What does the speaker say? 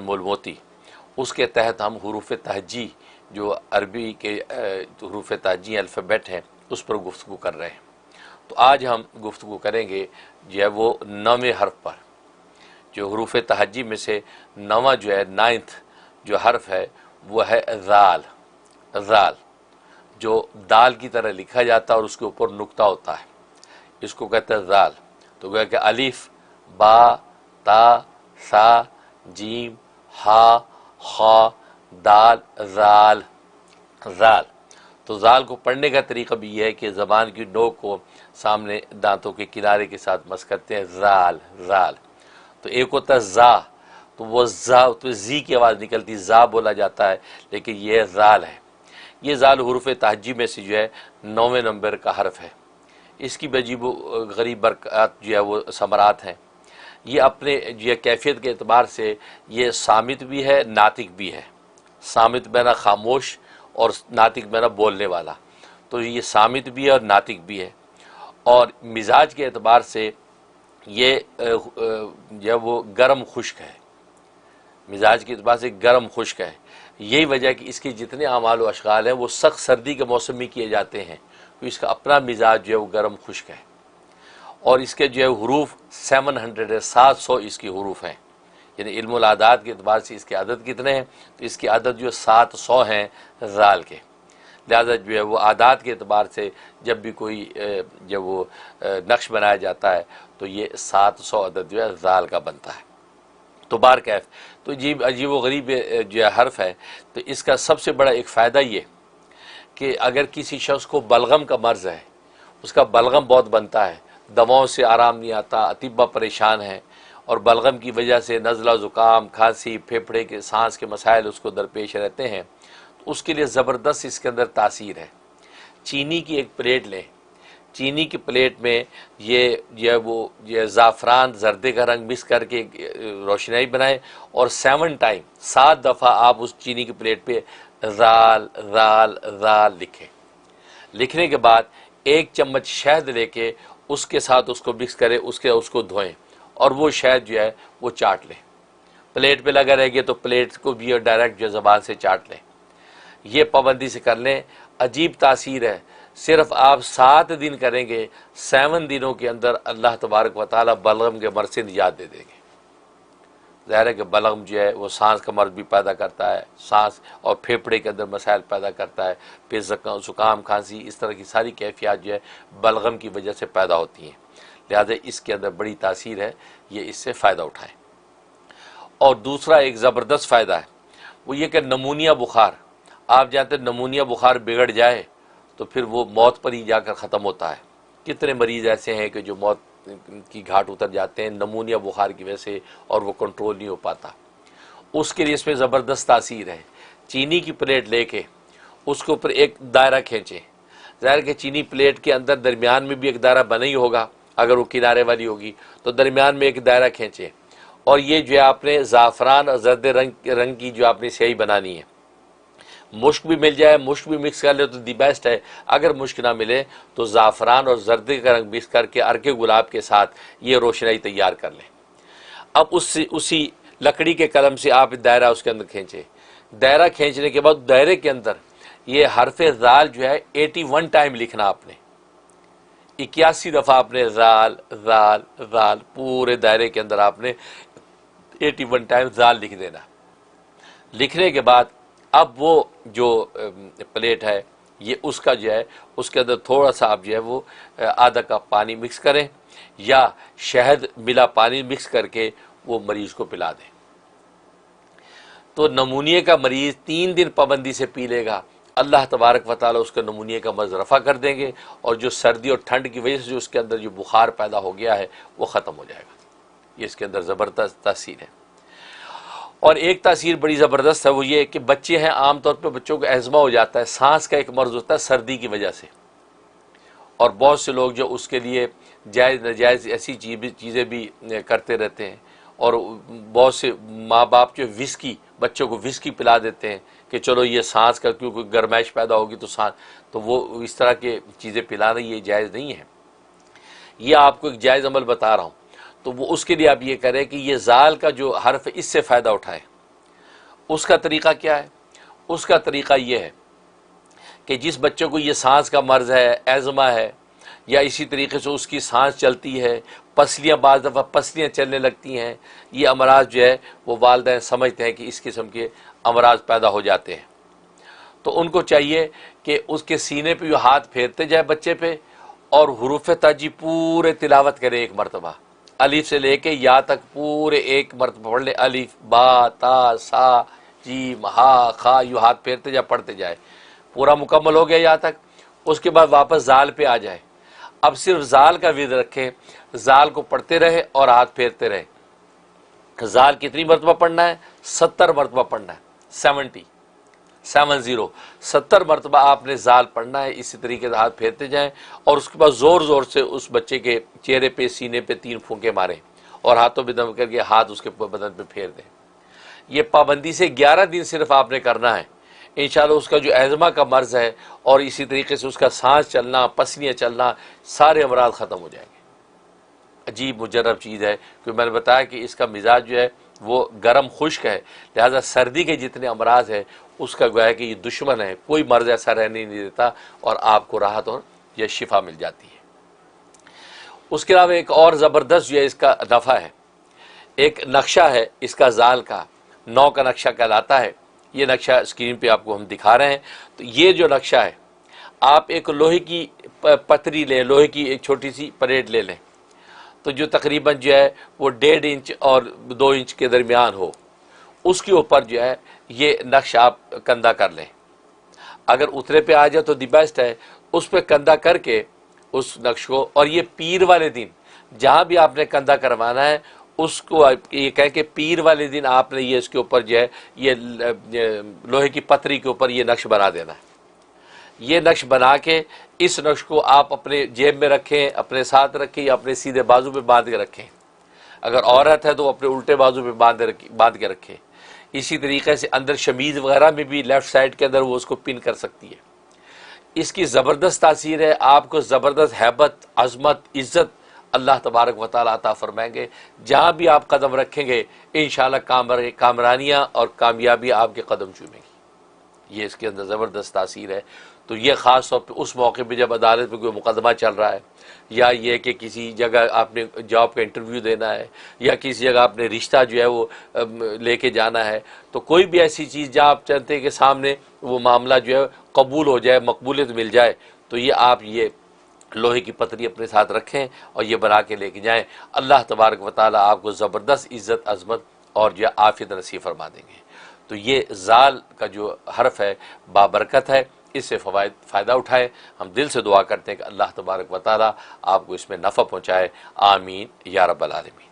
अनमोल मोती, उसके तहत हम हुरूफ तहजी जो अरबी के हुरूफ तहजी अल्फ़ाबेट हैं उस पर गुफ्तगू कर रहे हैं। तो आज हम गुफ्तगू करेंगे जो है वो 9वें हर्फ पर, जो हुरूफ तहजी में से 9वां जो है 9th जो हर्फ है वो है ज़ाल। ज़ाल जो दाल की तरह लिखा जाता है और उसके ऊपर नुक्ता होता है, इसको कहते हैं ज़ाल। तो कह के अलिफ बा ता सा जीम हा खा दाल ज़ाल। ज़ाल तो ज़ाल को पढ़ने का तरीका भी यह है कि ज़बान की नोक को सामने दांतों के किनारे के साथ मस करते हैं, ज़ाल ज़ाल। तो एक होता है ज़ा, तो वो ज़ा तो जी की आवाज़ निकलती, ज़ा बोला जाता है, लेकिन यह ज़ाल है। ये ज़ाल हुरूफ तहजी में से जो है 9वें नंबर का हर्फ है। इसकी अजीब गरीब बरक़ात जो है वो समरात हैं। ये अपने जो है कैफियत के एतबार से ये सामित भी है, नातिक भी है। सामित बना खामोश और नातिक बना बोलने वाला, तो ये सामित भी है और नातिक भी है। और मिजाज के एतबार से ये जो वो गर्म खुश्क है, मिजाज के एतबार से गर्म खुश्क है। यही वजह है कि इसके जितने अमाल व अशगाल हैं वो सख्त सर्दी के मौसम में किए जाते हैं, तो इसका अपना मिजाज जो है वो गर्म खुश्क है। और इसके जो है हरूफ 700 है, 700 इसकी हरूफ हैं। यानी इल्मुल आदात के एतबार से इसके अदद कितने हैं, तो इसकी अदद जो 700 हैं ज़ाल के। लिहाजा जो है वो आदात के एतबार से जब भी कोई जब वो नक्श बनाया जाता है तो ये 700 अदद जो है ज़ाल का बनता है। तो बार कैफ तो अजीब व गरीब जो है हर्फ है। तो इसका सबसे बड़ा एक फ़ायदा ये कि अगर किसी शख्स को बलगम का मर्ज़ है, उसका बलगम बहुत बनता है, दवाओं से आराम नहीं आता, अतिब्बा परेशान है और बलगम की वजह से नज़ला ज़ुकाम खांसी फेफड़े के सांस के मसाइल उसको दरपेश रहते हैं, तो उसके लिए ज़बरदस्त इसके अंदर तासीर है। चीनी की एक प्लेट लें, चीनी की प्लेट में ये ज़ाफ़रान जर्दे का रंग मिक्स करके रोशनाई बनाएं और 7 दफ़ा आप उस चीनी की प्लेट पे ज़ाल ज़ाल ज़ाल लिखें। लिखने के बाद 1 चम्मच शहद लेके उसके साथ उसको मिक्स करें, उसको धोएं और वो शहद जो है वो चाट लें। प्लेट पे लगा रहेगी तो प्लेट को भी डायरेक्ट जो ज़बान से चाट लें। ये पाबंदी से कर लें, अजीब तासीर है। सिर्फ आप 7 दिन करेंगे, 7 दिनों के अंदर अल्लाह तबारक व तआला बलगम के मर्ज़ से निजात दे देंगे। ज़ाहिर है कि बलगम जो है वो सांस का मर्ज़ भी पैदा करता है, सांस और फेफड़े के अंदर मसाइल पैदा करता है, फिर ज़ुकाम खांसी इस तरह की सारी कैफियत जो है बलगम की वजह से पैदा होती हैं। लिहाजा इसके अंदर बड़ी तासीर है, ये इससे फ़ायदा उठाएँ। और दूसरा एक ज़बरदस्त फ़ायदा है वो ये कि नमूनिया बुखार, आप जानते हैं नमूनिया बुखार बिगड़ जाए तो फिर वो मौत पर ही जाकर ख़त्म होता है। कितने मरीज़ ऐसे हैं कि जो मौत की घाट उतर जाते हैं नमूनिया बुखार की वजह से और वो कंट्रोल नहीं हो पाता। उसके लिए इसमें ज़बरदस्त तासीर है। चीनी की प्लेट लेके उसके ऊपर एक दायरा खींचें। ज़ाहिर कि चीनी प्लेट के अंदर दरमियान में भी एक दायरा बना ही होगा, अगर वो किनारे वाली होगी तो दरमियान में एक दायरा खींचें और ये जो है आपने ज़ाफ़रान और जर्द रंग की जो आपने स्याही बनानी है। मुश्क भी मिल जाए, मुश्क भी मिक्स कर ले तो दी बेस्ट है। अगर मुश्क ना मिले तो ज़ाफ़रान और जर्दे का रंग मिक्स करके अर्के गुलाब के साथ ये रोशनाई तैयार कर लें। अब उसी लकड़ी के कलम से आप दायरा उसके अंदर खींचे। दायरा खींचने के बाद दायरे के अंदर ये हरफ ज़ाल जो है 81 टाइम लिखना आपने, 81 दफ़ा आपने ज़ाल ज़ाल ज़ाल पूरे दायरे के अंदर आपने 81 टाइम ज़ाल लिख देना। लिखने के बाद अब वो जो प्लेट है ये उसका जो है उसके अंदर थोड़ा सा आप जो है वो आधा कप पानी मिक्स करें या शहद मिला पानी मिक्स करके वो मरीज़ को पिला दें। तो नमूनिया का मरीज़ 3 दिन पाबंदी से पी लेगा, अल्लाह तबारक व तआला उसका नमूनिया का मर्ज़ रफ़ा कर देंगे और जो सर्दी और ठंड की वजह से जो उसके अंदर जो बुखार पैदा हो गया है वो ख़त्म हो जाएगा। ये इसके अंदर ज़बरदस्त तासीर है। और एक तासीर बड़ी ज़बरदस्त है वो ये कि बच्चे हैं, आमतौर पर बच्चों को एज़मा हो जाता है, सांस का एक मर्ज़ होता है सर्दी की वजह से, और बहुत से लोग जो उसके लिए जायज़ नाजायज़ ऐसी चीज़ें भी करते रहते हैं। और बहुत से माँ बाप जो विस्की बच्चों को विस्की पिला देते हैं कि चलो ये सांस का क्योंकि गर्माइश पैदा होगी तो सांस, तो वो इस तरह के चीज़ें पिलाना ये जायज़ नहीं है। ये आपको एक जायज़ अमल बता रहा हूँ। तो वो उसके लिए आप ये करें कि ये ज़ाल का जो हर्फ है इससे फ़ायदा उठाएं। उसका तरीक़ा क्या है? उसका तरीक़ा ये है कि जिस बच्चे को ये सांस का मर्ज़ है, एज़मा है, या इसी तरीके से उसकी सांस चलती है, पसलियाँ बाज़ दफ़ा पसलियाँ चलने लगती हैं, ये अमराज जो है वो वालिदैन समझते हैं कि इस किस्म के अमराज पैदा हो जाते हैं। तो उनको चाहिए कि उसके सीने पे जो हाथ फेरते जाए बच्चे पे, और हुरूफ ताजी पूरे तिलावत करे एक मरतबा, अलिफ से लेके या तक पूरे एक मरतबा पढ़ ले। अलिफ बा ता सा जीम हा खा, यूँ हाथ फेरते जाए, पढ़ते जाए, पूरा मुकम्मल हो गया यहाँ तक। उसके बाद वापस जाल पे आ जाए। अब सिर्फ जाल का विद रखें, जाल को पढ़ते रहे और हाथ फेरते रहे। जाल कितनी मरतबा पढ़ना है? 70 मरतबा पढ़ना है। 70 मरतबा आपने जाल पढ़ना है। इसी तरीके से हाथ फेरते जाएं और उसके बाद ज़ोर ज़ोर से उस बच्चे के चेहरे पे, सीने पे 3 फूंके मारें और हाथों पे दम करके हाथ उसके बदन पे फेर दें। ये पाबंदी से 11 दिन सिर्फ आपने करना है। इंशाअल्लाह उसका जो एज़मा का मर्ज़ है और इसी तरीके से उसका सांस चलना, पसलियाँ चलना, सारे अमराज ख़त्म हो जाएंगे। अजीब मुजर्रब चीज़ है, क्योंकि मैंने बताया कि इसका मिजाज जो है वो गर्म खुश्क है, लिहाजा सर्दी के जितने अमराज है उसका गोया है कि ये दुश्मन है, कोई मर्ज़ ऐसा रहने नहीं देता और आपको राहत और यह शिफा मिल जाती है। उसके अलावा एक और ज़बरदस्त जो है इसका नफ़ा है, एक नक्शा है इसका जाल का, 9 का नक्शा कहलाता है। ये नक्शा स्क्रीन पे आपको हम दिखा रहे हैं। तो ये जो नक्शा है, आप एक लोहे की पतरी लें, लोहे की एक छोटी सी प्लेट ले लें, तो जो तकरीबन जो है वो 1.5 इंच और 2 इंच के दरमियान हो, उसके ऊपर जो है ये नक्शा आप कंधा कर लें। अगर उतरे पे आ जाए तो दी बेस्ट है। उस पर कंधा करके उस नक्श को, और ये पीर वाले दिन जहाँ भी आपने कंधा करवाना है उसको ये कह के पीर वाले दिन आपने ये इसके ऊपर जो है ये लोहे की पतरी के ऊपर ये नक्श बना देना है। ये नक्श बना के इस नक्श को आप अपने जेब में रखें, अपने साथ रखें या अपने सीधे बाजू पे बांध के रखें। अगर औरत है तो अपने उल्टे बाजू पे बांध के रखें। इसी तरीके से अंदर शमीज़ वगैरह में भी लेफ़्ट साइड के अंदर वो उसको पिन कर सकती है। इसकी ज़बरदस्त तासीर है, आपको ज़बरदस्त हैबत, अज़मत, इज़्ज़त अल्लाह तबारक व तआला अता फरमाएंगे। जहाँ भी आप कदम रखेंगे इंशाअल्लाह कामरानियाँ और कामयाबी आपके कदम चूमेगी। ये इसके अंदर ज़बरदस्त तासीर है। तो ये ख़ास तौर पर उस मौके पर जब अदालत में कोई मुकदमा चल रहा है, या ये कि किसी जगह आपने जॉब का इंटरव्यू देना है, या किसी जगह आपने रिश्ता जो है वो लेके जाना है, तो कोई भी ऐसी चीज़ जहाँ आप चाहते हैं कि सामने वो मामला जो है कबूल हो जाए, मकबूलियत मिल जाए, तो ये आप ये लोहे की पतरी अपने साथ रखें और ये बना के लेके जाएँ। अल्लाह तबारक व तआला आपको ज़बरदस्त इज़्ज़त, अज़मत और जो आफ़ियत नसीब फरमा देंगे। तो ये ज़ाल का जो हर्फ है बाबरकत है, इससे फ़ायदा उठाए। हम दिल से दुआ करते हैं कि अल्लाह तबारक व तआला आपको इसमें नफ़ा पहुँचाए। आमीन या रब्बल आलमीन।